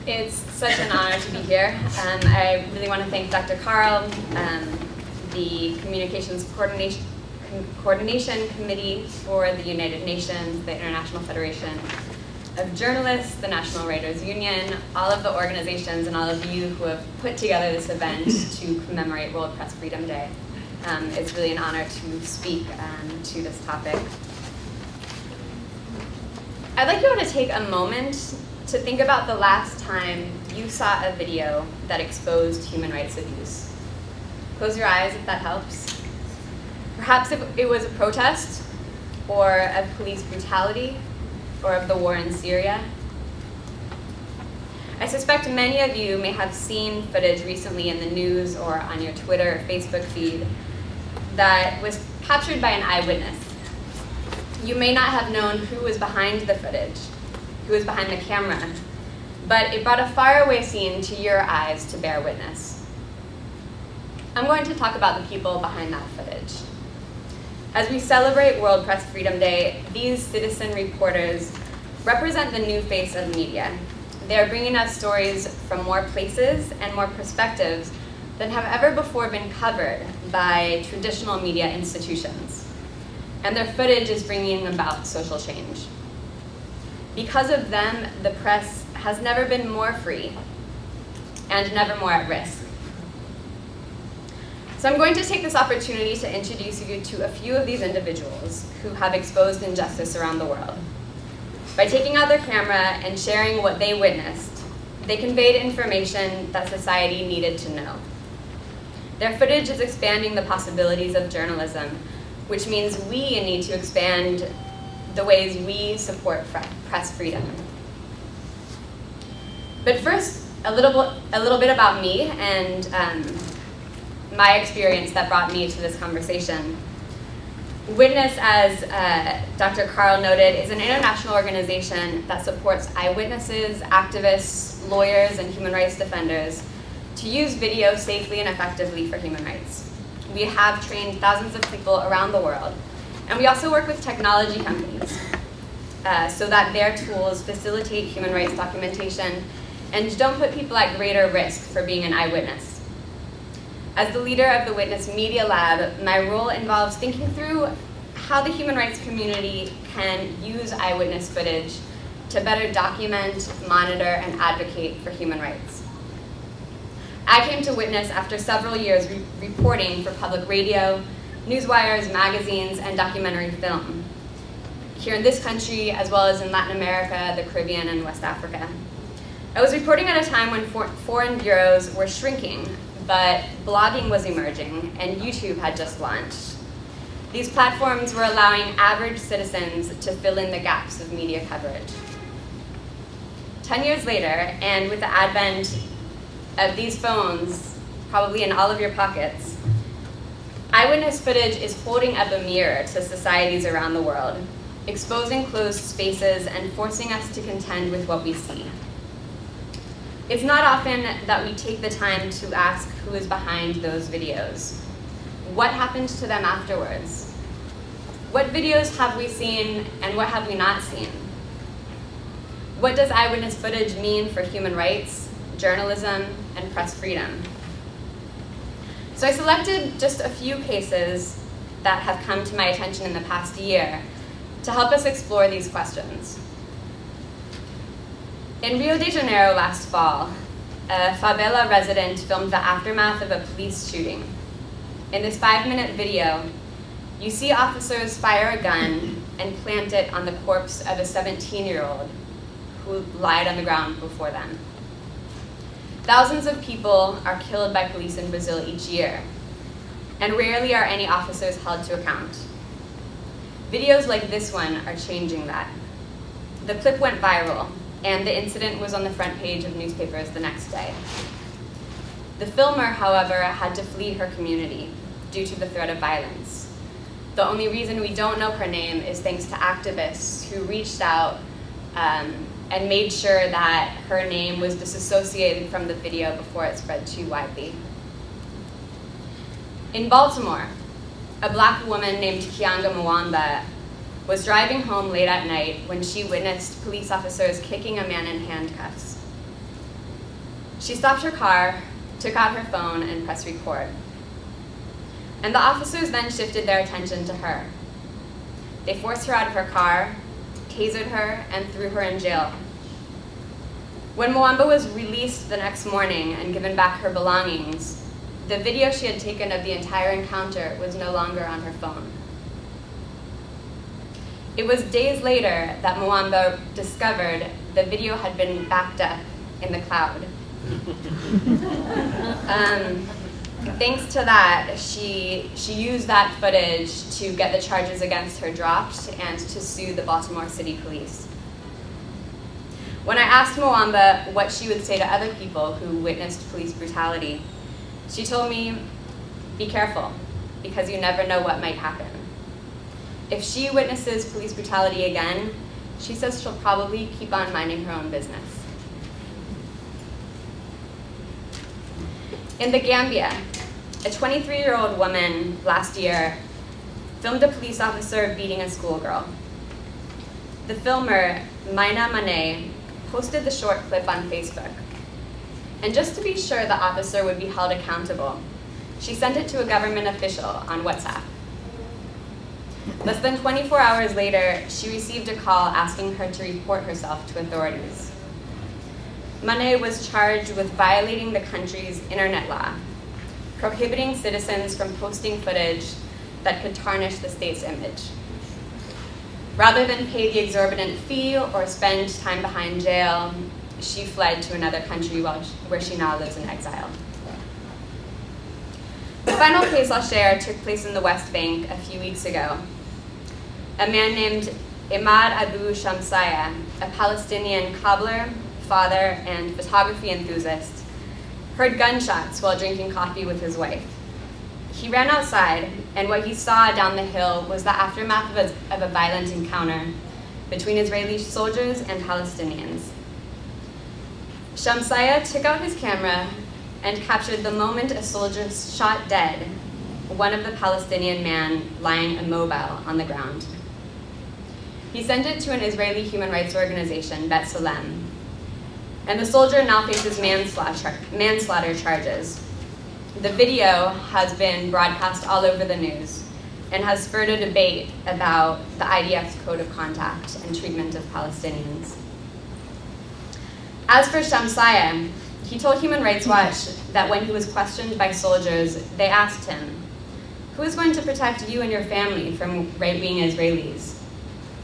It's such an honor to be here. I really want to thank Dr. Carl, the Communications Coordination Committee for the United Nations, the International Federation of Journalists, the National Writers Union, all of the organizations and all of you who have put together this event to commemorate World Press Freedom Day. It's really an honor to speak to this topic. I'd like you all to take a moment to think about the last time you saw a video that exposed human rights abuse. Close your eyes if that helps. Perhaps it was a protest, or of police brutality, or of the war in Syria. I suspect many of you may have seen footage recently in the news or on your Twitter or Facebook feed that was captured by an eyewitness. You may not have known who was behind the footage, who was behind the camera, but it brought a faraway scene to your eyes to bear witness. I'm going to talk about the people behind that footage. As we celebrate World Press Freedom Day, these citizen reporters represent the new face of media. They are bringing us stories from more places and more perspectives than have ever before been covered by traditional media institutions. And their footage is bringing about social change. Because of them, the press has never been more free and never more at risk. So I'm going to take this opportunity to introduce you to a few of these individuals who have exposed injustice around the world. By taking out their camera and sharing what they witnessed, they conveyed information that society needed to know. Their footage is expanding the possibilities of journalism, which means we need to expand the ways we support press freedom. But first, a little bit about me and my experience that brought me to this conversation. Witness, as Dr. Carl noted, is an international organization that supports eyewitnesses, activists, lawyers, and human rights defenders to use video safely and effectively for human rights. We have trained thousands of people around the world, and we also work with technology companies so that their tools facilitate human rights documentation and don't put people at greater risk for being an eyewitness. As the leader of the Witness Media Lab, my role involves thinking through how the human rights community can use eyewitness footage to better document, monitor, and advocate for human rights. I came to Witness after several years reporting for public radio, newswires, magazines, and documentary film, here in this country, as well as in Latin America, the Caribbean, and West Africa. I was reporting at a time when foreign bureaus were shrinking, but blogging was emerging, and YouTube had just launched. These platforms were allowing average citizens to fill in the gaps of media coverage. 10 years later, and with the advent of these phones, probably in all of your pockets, eyewitness footage is holding up a mirror to societies around the world, exposing closed spaces and forcing us to contend with what we see. It's not often that we take the time to ask who is behind those videos. What happened to them afterwards? What videos have we seen and what have we not seen? What does eyewitness footage mean for human rights, journalism, and press freedom? So I selected just a few cases that have come to my attention in the past year to help us explore these questions. In Rio de Janeiro last fall, a favela resident filmed the aftermath of a police shooting. In this 5-minute video, you see officers fire a gun and plant it on the corpse of a 17-year-old who lied on the ground before them. Thousands of people are killed by police in Brazil each year, and rarely are any officers held to account. Videos like this one are changing that. The clip went viral, and the incident was on the front page of newspapers the next day. The filmer, however, had to flee her community due to the threat of violence. The only reason we don't know her name is thanks to activists who reached out and made sure that her name was disassociated from the video before it spread too widely. In Baltimore, a Black woman named Kianga Mwamba was driving home late at night when she witnessed police officers kicking a man in handcuffs. She stopped her car, took out her phone, and pressed record. And the officers then shifted their attention to her. They forced her out of her car, tasered her, and threw her in jail. When Mwamba was released the next morning and given back her belongings, the video she had taken of the entire encounter was no longer on her phone. It was days later that Mwamba discovered the video had been backed up in the cloud. Thanks to that, she used that footage to get the charges against her dropped and to sue the Baltimore City Police. When I asked Mwamba what she would say to other people who witnessed police brutality, she told me, "Be careful, because you never know what might happen." If she witnesses police brutality again, she says she'll probably keep on minding her own business. In the Gambia, a 23-year-old woman last year filmed a police officer beating a schoolgirl. The filmer, Maina Mane, posted the short clip on Facebook. And just to be sure the officer would be held accountable, she sent it to a government official on WhatsApp. Less than 24 hours later, she received a call asking her to report herself to authorities. Mane was charged with violating the country's internet law, prohibiting citizens from posting footage that could tarnish the state's image. Rather than pay the exorbitant fee or spend time behind jail, she fled to another country where she now lives in exile. The final case I'll share took place in the West Bank a few weeks ago. A man named Imad Abu Shamsaya, a Palestinian cobbler, father, and photography enthusiast, heard gunshots while drinking coffee with his wife. He ran outside, and what he saw down the hill was the aftermath of a violent encounter between Israeli soldiers and Palestinians. Shamsaya took out his camera and captured the moment a soldier shot dead one of the Palestinian men lying immobile on the ground. He sent it to an Israeli human rights organization, Bet Salem, and the soldier now faces manslaughter charges. The video has been broadcast all over the news and has spurred a debate about the IDF's code of conduct and treatment of Palestinians. As for Shamsaya, he told Human Rights Watch that when he was questioned by soldiers, they asked him, "Who is going to protect you and your family from right-wing Israelis?"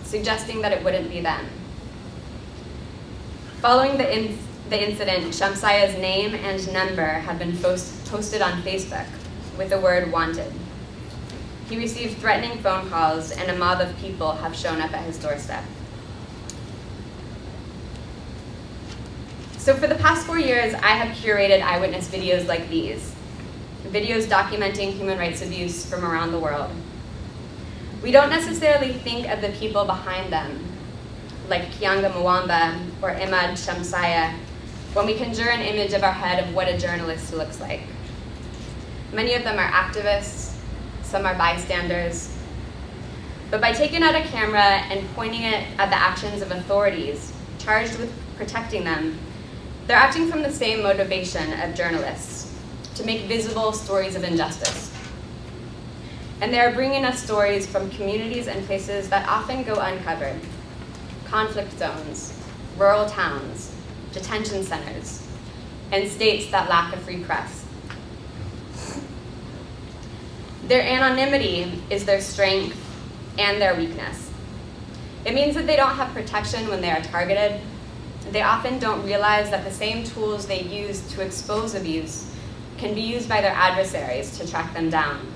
suggesting that it wouldn't be them. Following the incident, Shamsaya's name and number have been posted on Facebook with the word "wanted." He received threatening phone calls, and a mob of people have shown up at his doorstep. So for the past 4 years, I have curated eyewitness videos like these, videos documenting human rights abuse from around the world. We don't necessarily think of the people behind them, like Kianga Mwamba or Imad Shamsaya, when we conjure an image of our head of what a journalist looks like. Many of them are activists, some are bystanders. But by taking out a camera and pointing it at the actions of authorities charged with protecting them, they're acting from the same motivation of journalists, to make visible stories of injustice. And they are bringing us stories from communities and places that often go uncovered: conflict zones, rural towns, detention centers, and states that lack a free press. Their anonymity is their strength and their weakness. It means that they don't have protection when they are targeted. They often don't realize that the same tools they use to expose abuse can be used by their adversaries to track them down.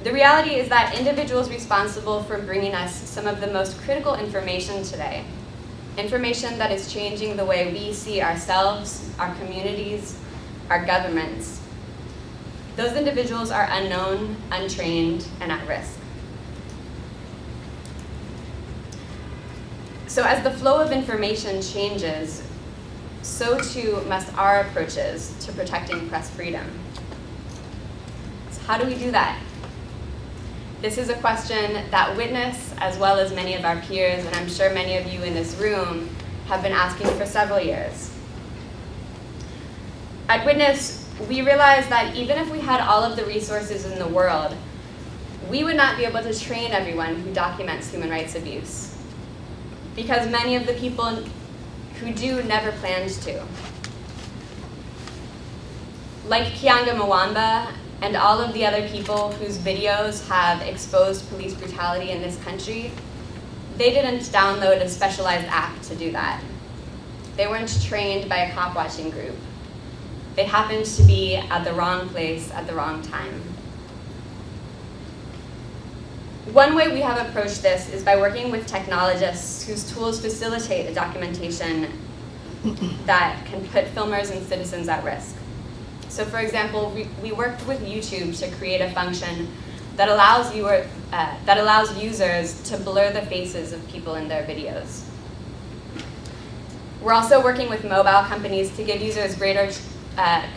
The reality is that individuals responsible for bringing us some of the most critical information today, information that is changing the way we see ourselves, our communities, our governments, those individuals are unknown, untrained, and at risk. So as the flow of information changes, so too must our approaches to protecting press freedom. So how do we do that? This is a question that Witness, as well as many of our peers, and I'm sure many of you in this room, have been asking for several years. At Witness, we realized that even if we had all of the resources in the world, we would not be able to train everyone who documents human rights abuse, because many of the people who do never planned to. Like Kianga Mwamba and all of the other people whose videos have exposed police brutality in this country, they didn't download a specialized app to do that. They weren't trained by a cop-watching group. They happened to be at the wrong place at the wrong time. One way we have approached this is by working with technologists whose tools facilitate a documentation that can put filmers and citizens at risk. So for example, we worked with YouTube to create a function that allows users to blur the faces of people in their videos. We're also working with mobile companies to give users greater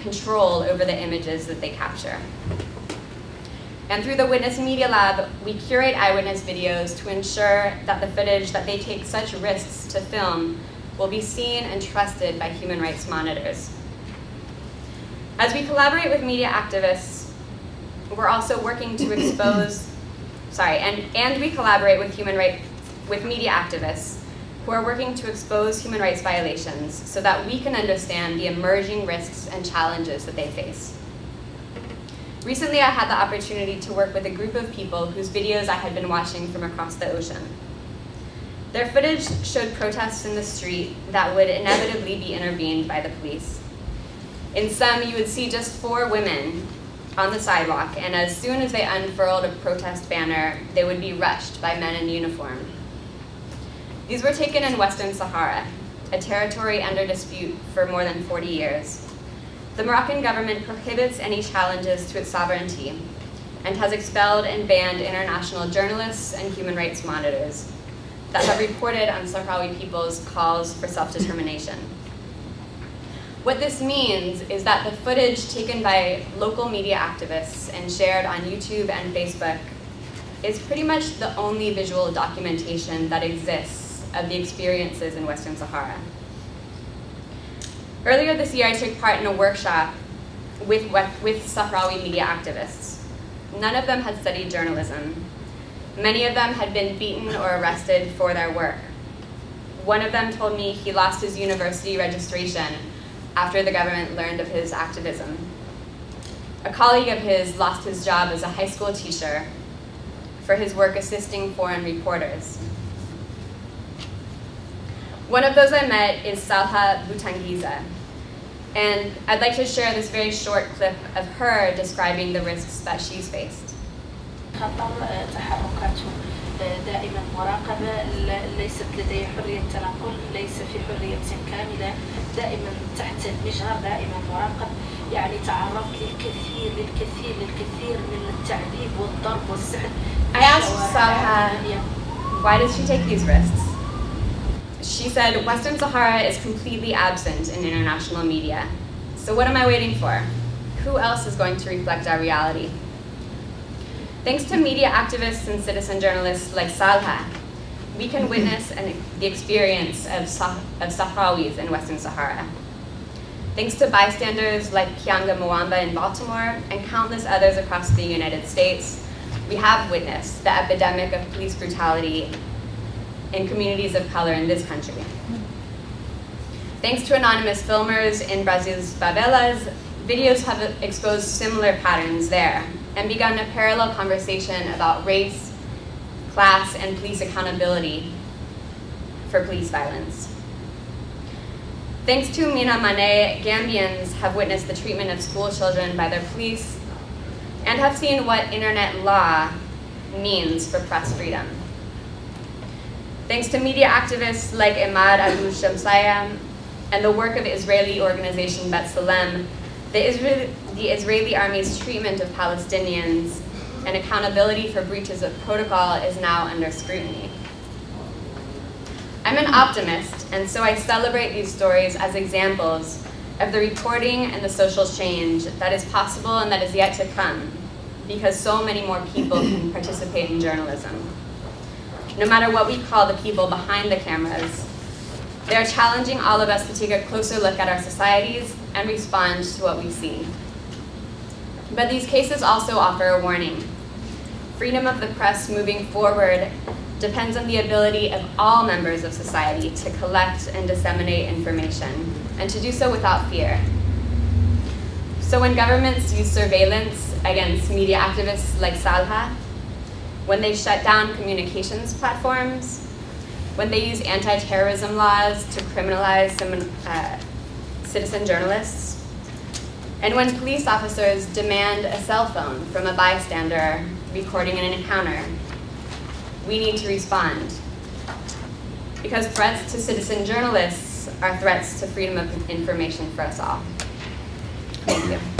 control over the images that they capture. And through the Witness Media Lab, we curate eyewitness videos to ensure that the footage that they take such risks to film will be seen and trusted by human rights monitors. As we collaborate with media activists, we're also working to expose, and we collaborate with media activists who are working to expose human rights violations so that we can understand the emerging risks and challenges that they face. Recently, I had the opportunity to work with a group of people whose videos I had been watching from across the ocean. Their footage showed protests in the street that would inevitably be intervened by the police. In some, you would see just 4 women on the sidewalk, and as soon as they unfurled a protest banner, they would be rushed by men in uniform. These were taken in Western Sahara, a territory under dispute for more than 40 years. The Moroccan government prohibits any challenges to its sovereignty and has expelled and banned international journalists and human rights monitors that have reported on Sahrawi people's calls for self-determination. What this means is that the footage taken by local media activists and shared on YouTube and Facebook is pretty much the only visual documentation that exists of the experiences in Western Sahara. Earlier this year, I took part in a workshop with Sahrawi media activists. None of them had studied journalism. Many of them had been beaten or arrested for their work. One of them told me he lost his university registration after the government learned of his activism. A colleague of his lost his job as a high school teacher for his work assisting foreign reporters. One of those I met is Salha Butangiza, and I'd like to share this very short clip of her describing the risks that she's faced. خطر تحركاته دائما مراقبة، ليست لديه حرية تنقل، ليس في حرية كاملة، دائما تحت المجهر، دائما مراقب. يعني تعرضت للكثير من التعذيب والضرب والسحل. I asked Salha, why does she take these risks? She said, Western Sahara is completely absent in international media. So what am I waiting for? Who else is going to reflect our reality? Thanks to media activists and citizen journalists like Salha, we can witness the experience of Sahrawis in Western Sahara. Thanks to bystanders like Kianga Mwamba in Baltimore and countless others across the United States, we have witnessed the epidemic of police brutality in communities of color in this country. Thanks to anonymous filmers in Brazil's favelas, videos have exposed similar patterns there and begun a parallel conversation about race, class, and police accountability for police violence. Thanks to Mina Mane, Gambians have witnessed the treatment of school children by their police and have seen what internet law means for press freedom. Thanks to media activists like Imad Abu Shamsaya and the work of Israeli organization B'Tselem, the Israeli army's treatment of Palestinians and accountability for breaches of protocol is now under scrutiny. I'm an optimist, and so I celebrate these stories as examples of the reporting and the social change that is possible and that is yet to come, because so many more people can participate in journalism. No matter what we call the people behind the cameras, they are challenging all of us to take a closer look at our societies and respond to what we see. But these cases also offer a warning. Freedom of the press moving forward depends on the ability of all members of society to collect and disseminate information, and to do so without fear. So when governments use surveillance against media activists like Salha, when they shut down communications platforms, when they use anti-terrorism laws to criminalize citizen journalists, and when police officers demand a cell phone from a bystander recording an encounter, we need to respond. Because threats to citizen journalists are threats to freedom of information for us all. Thank you.